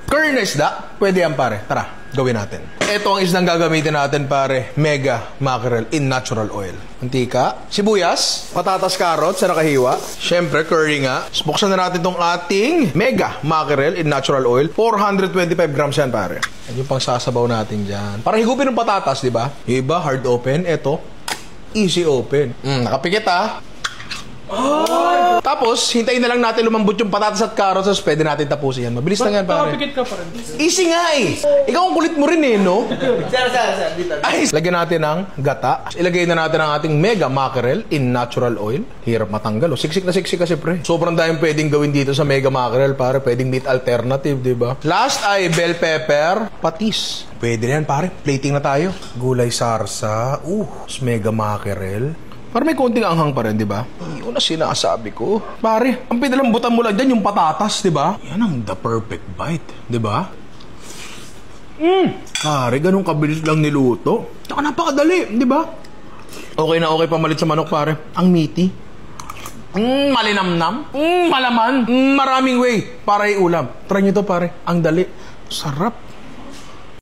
Curry na isda, pwede yan pare. Tara, gawin natin. Ito ang isdang gagamitin natin pare. Mega mackerel in natural oil. Mantika, sibuyas, patatas, carrots na nakahiwa. Siyempre, curry nga. Buksan na natin tong ating mega mackerel in natural oil. 425 grams yan pare. Yan yung pang sasabaw natin dyan. Para higupin ng patatas, di ba? Iba, hard open. Ito, easy open. Nakapikit ah. Oh! Tapos, hintayin na lang natin lumambot yung patatas at carrots, tapos pwede natin tapusin yan. Mabilis lang yan, pare. Nakapikit ka pa rin. Easy nga eh. Ikaw ang kulit mo rin eh, no? Sir, dito. Ay, lagyan natin ng gata. Ilagay na natin ang ating mega mackerel in natural oil. Hirap matanggal. Siksik na siksik kasi, pre. Sobrang daming pwedeng gawin dito sa mega mackerel, pare. Pwedeng meat alternative, di ba? Last ay bell pepper, patis. Pwede na yan, pare. Plating na tayo. Gulay sarsa. Mega mackerel. Para may konting anghang pa rin, di ba? Yun na sinasabi ko. Pare, ang pinalambutan mo lang dyan yung patatas, di ba? Yan ang the perfect bite, di ba? Pare, ganun kabilis lang niluto. Tsaka napakadali, di ba? Okay na okay pamalit sa manok, pare. Ang meaty. Malinamnam. Malaman. Maraming way para iulam. Try nyo to, pare. Ang dali. Sarap.